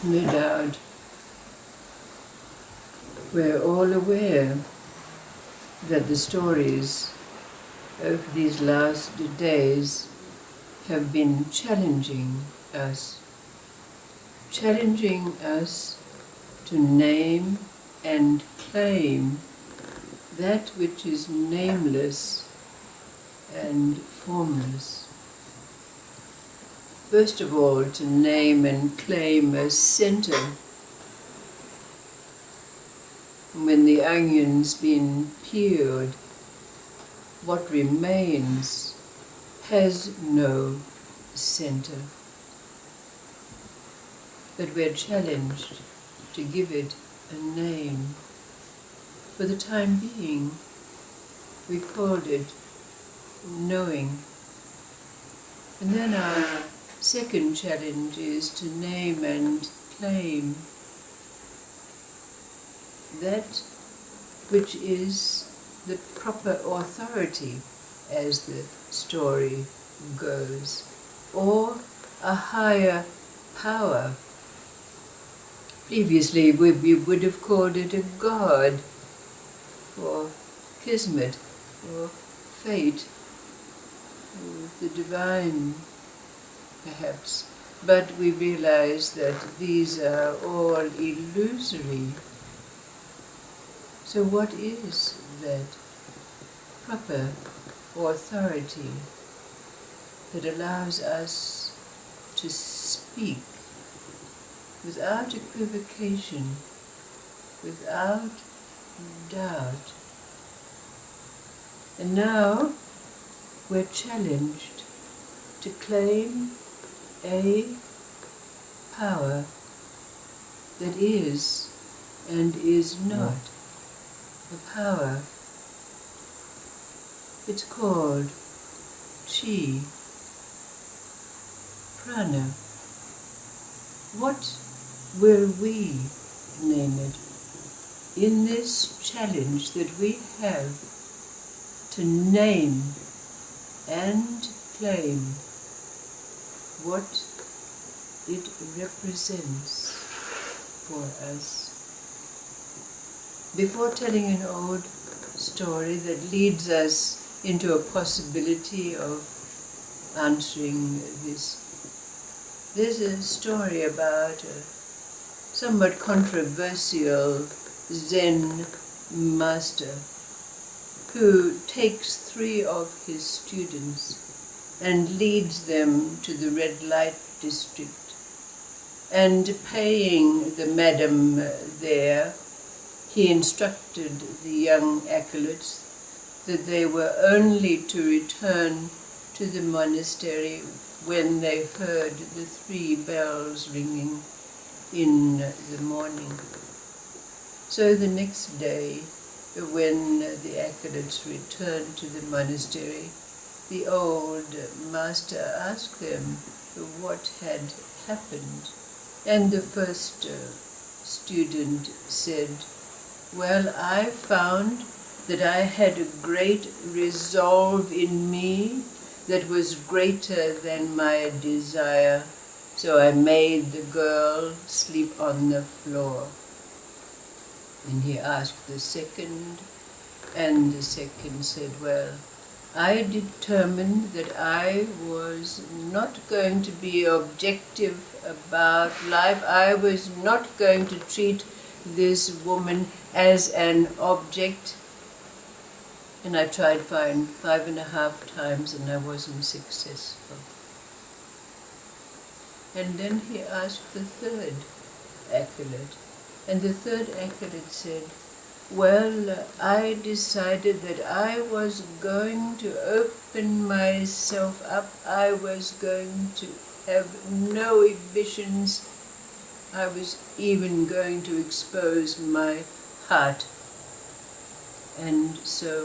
No doubt we're all aware that the stories of these last days have been challenging us to name and claim that which is nameless and formless. First of all, to name and claim a center. When the onion's been peeled, what remains has no center. But we're challenged to give it a name. For the time being, we called it knowing. And then our second challenge is to name and claim that which is the proper authority, as the story goes, or a higher power. Previously we would have called it a god, or kismet, or fate, or the divine, perhaps. But we realize that these are all illusory. So what is that proper authority that allows us to speak without equivocation, without doubt? And now we're challenged to claim a power that is and is not a power. It's called Chi, Prana. What will we name it in this challenge that we have to name and claim what it represents for us? Before telling an old story that leads us into a possibility of answering this, there's a story about a somewhat controversial Zen master who takes 3 of his students and leads them to the red light district. And paying the madam there, he instructed the young acolytes that they were only to return to the monastery when they heard the 3 bells ringing in the morning. So the next day, when the acolytes returned to the monastery, the old master asked them what had happened. And the first student said, "Well, I found that I had a great resolve in me that was greater than my desire, so I made the girl sleep on the floor." And he asked the second, and the second said, "Well, I determined that I was not going to be objective about life. I was not going to treat this woman as an object. And I tried 5.5 times and I wasn't successful." And then he asked the third acolyte. And the third acolyte said, "Well, I decided that I was going to open myself up. I was going to have no inhibitions. I was even going to expose my heart." And so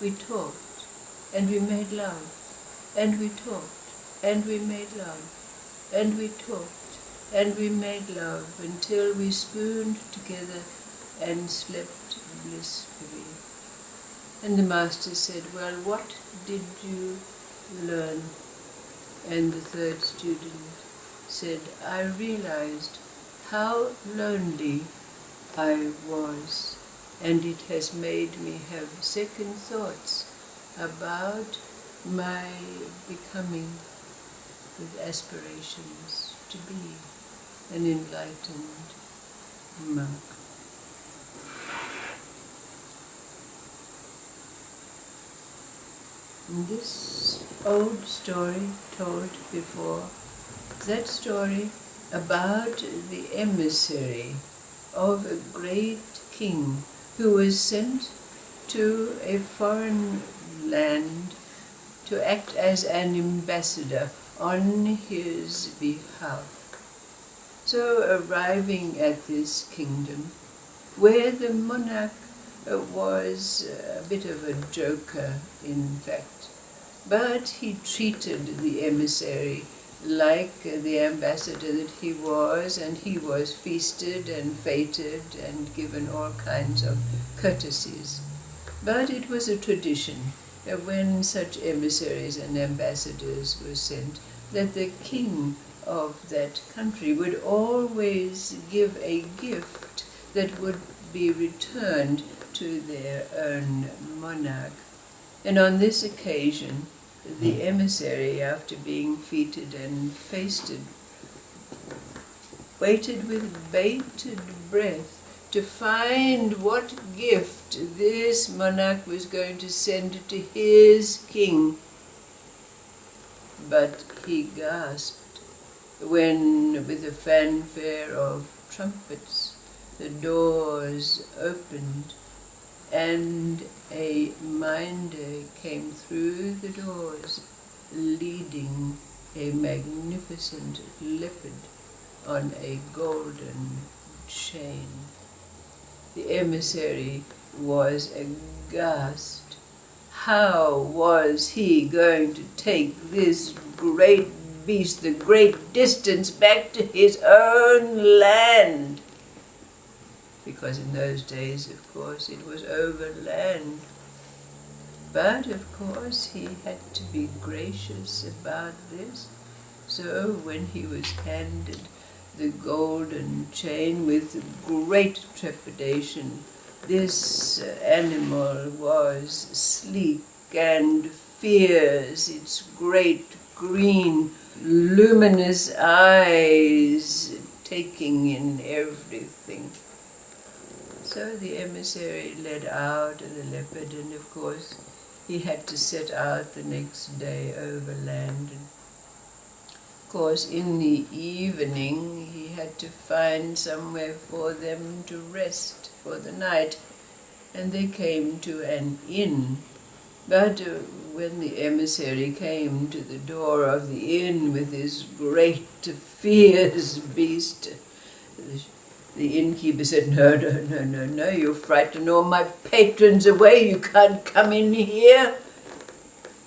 we talked, and we made love, and we talked, and we made love, and we talked, and we made love, until we spooned together and slept blissfully. And the master said, "Well, what did you learn?" And the third student said, "I realized how lonely I was, and it has made me have second thoughts about my becoming, with aspirations to be an enlightened monk. And this old story told before, that story about the emissary of a great king who was sent to a foreign land to act as an ambassador on his behalf. So arriving at this kingdom, where the monarch was a bit of a joker, in fact, but he treated the emissary like the ambassador that he was, and he was feasted and feted and given all kinds of courtesies. But it was a tradition that when such emissaries and ambassadors were sent, that the king of that country would always give a gift that would be returned to their own monarch. And on this occasion, the emissary, after being feted and feasted, waited with bated breath to find what gift this monarch was going to send to his king. But he gasped when, with a fanfare of trumpets, the doors opened and a minder came through the doors, leading a magnificent leopard on a golden chain. The emissary was aghast. How was he going to take this great beast the great distance back to his own land? Because in those days, of course, it was overland. But, of course, he had to be gracious about this. So when he was handed the golden chain, with great trepidation, this animal was sleek and fierce, its great green luminous eyes taking in everything. So the emissary led out the leopard, and of course he had to set out the next day overland. And of course in the evening he had to find somewhere for them to rest for the night, and they came to an inn. But when the emissary came to the door of the inn with this great fierce beast, the innkeeper said, No, you frighten all my patrons away, you can't come in here.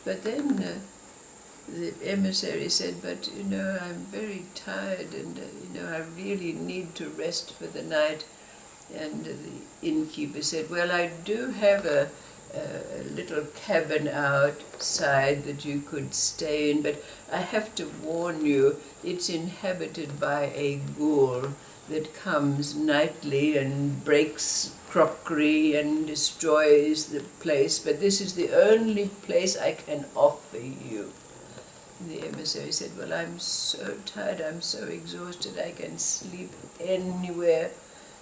But then the emissary said, but I'm very tired, and I really need to rest for the night. And the innkeeper said, well, I do have a little cabin outside that you could stay in, but I have to warn you, it's inhabited by a ghoul that comes nightly and breaks crockery and destroys the place, but this is the only place I can offer you. And the emissary said, well, I'm so tired, I'm so exhausted, I can sleep anywhere.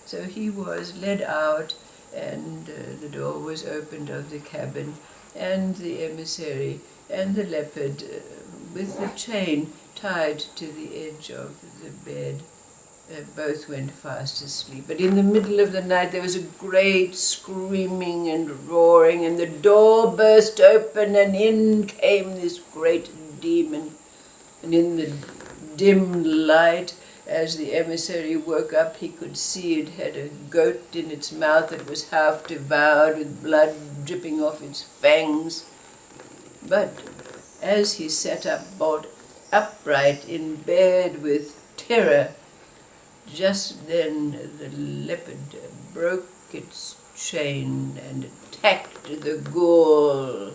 So he was led out, and the door was opened of the cabin, and the emissary and the leopard, with the chain tied to the edge of the bed, both went fast asleep. But in the middle of the night there was a great screaming and roaring, and the door burst open, and in came this great demon. And in the dim light, as the emissary woke up, he could see it had a goat in its mouth that was half devoured, with blood dripping off its fangs. But as he sat up bolt upright in bed with terror, just then the leopard broke its chain and attacked the ghoul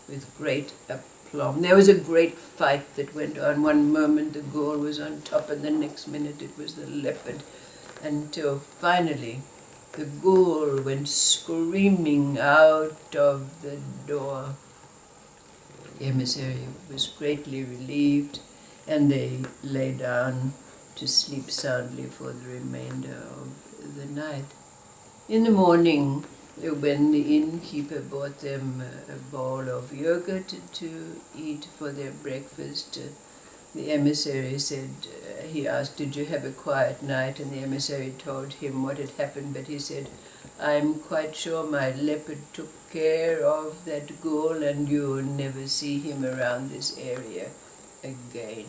with great aplomb. There was a great fight that went on. One moment the ghoul was on top, and the next minute it was the leopard. until finally the ghoul went screaming out of the door. The emissary was greatly relieved, and they lay down to sleep soundly for the remainder of the night. In the morning, when the innkeeper brought them a bowl of yogurt to eat for their breakfast, the emissary said, he asked, "Did you have a quiet night?" And the emissary told him what had happened, but he said, "I'm quite sure my leopard took care of that ghoul, and you'll never see him around this area again."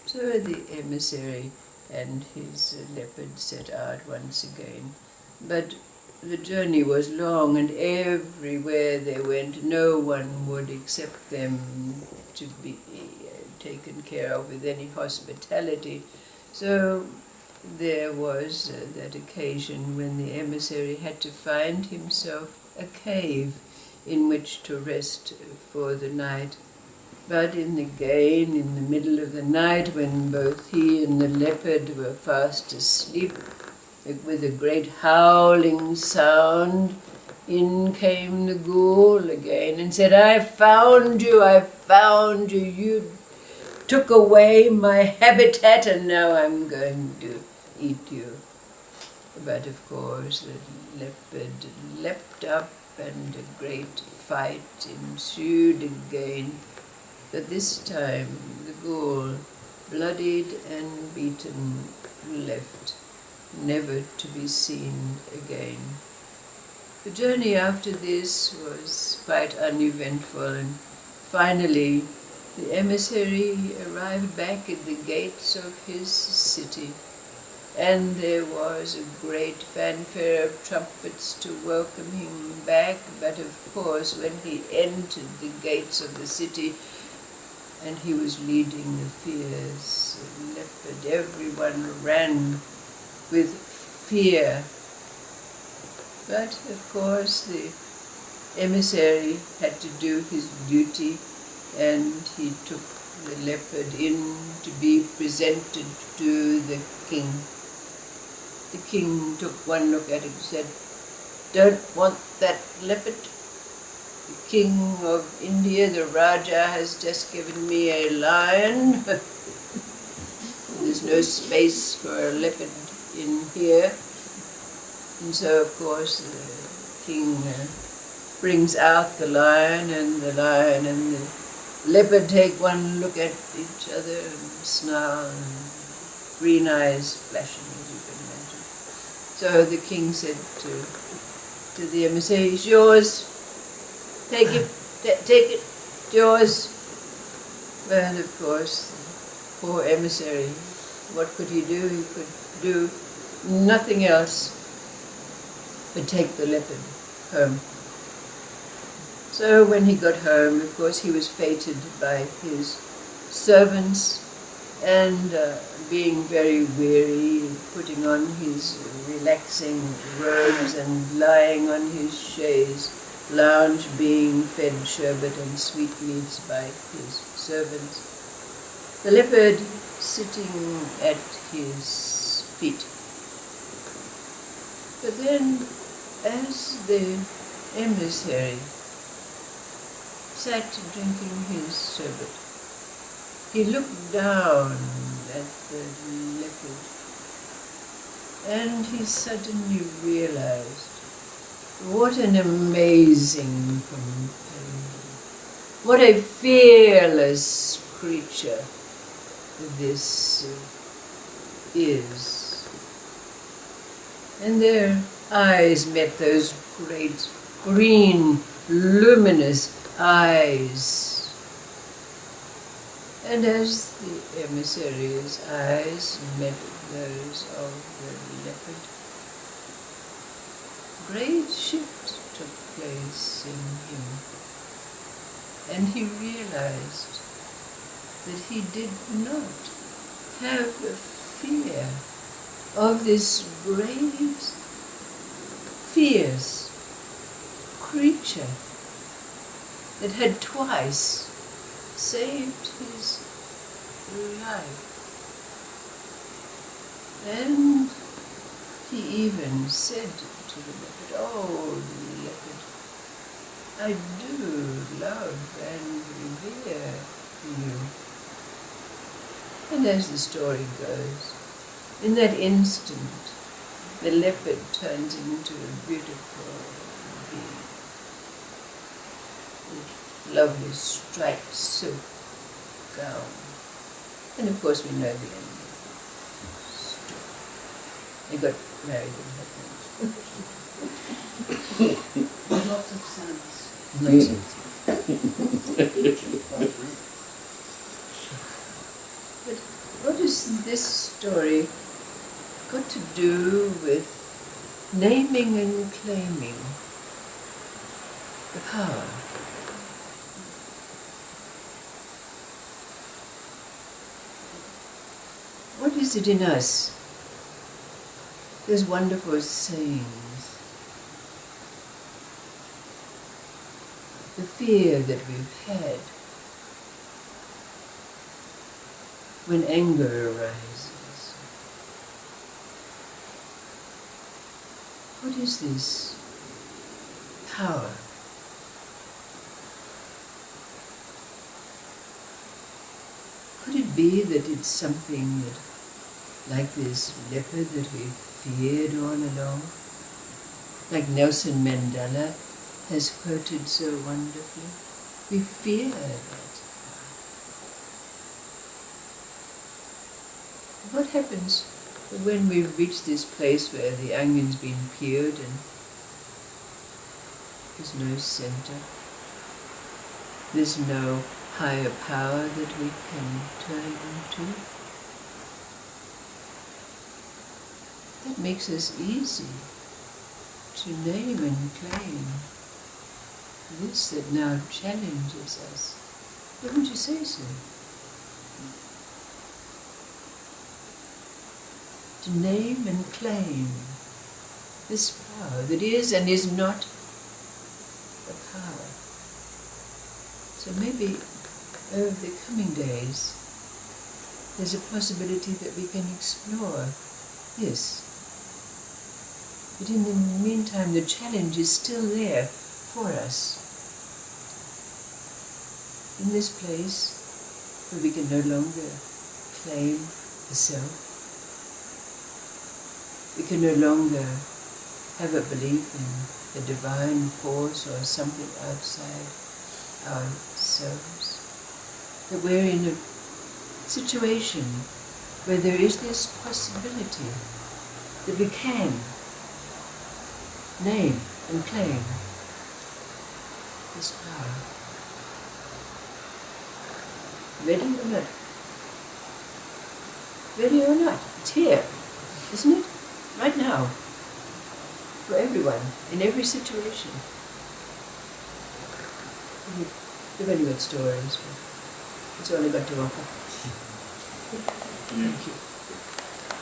So the emissary and his leopard set out once again. But the journey was long, and everywhere they went, no one would accept them to be taken care of with any hospitality. So there was that occasion when the emissary had to find himself a cave in which to rest for the night. But in the middle of the night, when both he and the leopard were fast asleep, with a great howling sound, in came the ghoul again and said, I found you, you took away my habitat and now I'm going to eat you." But of course the leopard leapt up and a great fight ensued again. But this time the ghoul, bloodied and beaten, left, never to be seen again. The journey after this was quite uneventful, and finally the emissary arrived back at the gates of his city, and there was a great fanfare of trumpets to welcome him back. But of course, when he entered the gates of the city and he was leading the fierce leopard, everyone ran with fear. But of course the emissary had to do his duty, and he took the leopard in to be presented to the king. The king took one look at it and said, "Don't want that leopard. The king of India, the Raja, has just given me a lion. There's no space for a leopard in here." And so, of course, the king brings out the lion and the leopard take one look at each other and snarl, and green eyes flashing, as you can imagine. So the king said to the emissary, "It's yours. Take it, it's yours." But of course, the poor emissary, what could he do? He could do nothing else but take the leopard home. So when he got home, of course, he was feted by his servants, and being very weary, putting on his relaxing robes and lying on his chaise lounge, being fed sherbet and sweetmeats by his servants, the leopard sitting at his feet. But then, as the emissary sat drinking his sherbet, he looked down at the leopard, and he suddenly realized what an amazing companion, what a fearless creature this is. And their eyes met, those great green luminous eyes. And as the emissary's eyes met those of the leopard, great shift took place in him, and he realized that he did not have a fear of this great, fierce creature that had twice saved his life. And He even said to the leopard, "Oh, leopard, I do love and revere you." And as the story goes, in that instant, the leopard turns into a beautiful being with lovely striped silk gown. And of course we know the ending. They got married in heaven. Lots of sense. But what has this story got to do with naming and claiming the power? What is it in us? Those wonderful sayings, the fear that we've had when anger arises. What is this power? Could it be that it's something that, like this leopard that we've feared all along, like Nelson Mandela has quoted so wonderfully? We fear that. What happens when we've reached this place where the onion's been peeled and there's no center? There's no higher power that we can turn into? That makes us easy to name and claim this that now challenges us. Wouldn't you say so? To name and claim this power that is and is not a power. So maybe over the coming days there's a possibility that we can explore this. But in the meantime, the challenge is still there for us. In this place where we can no longer claim the self, we can no longer have a belief in the divine force or something outside ourselves. That we're in a situation where there is this possibility that we can name and claim this power. Ready or not? Ready or not? It's here, isn't it? Right now. For everyone, in every situation. We've only got stories, but it's all I got to offer. Thank you.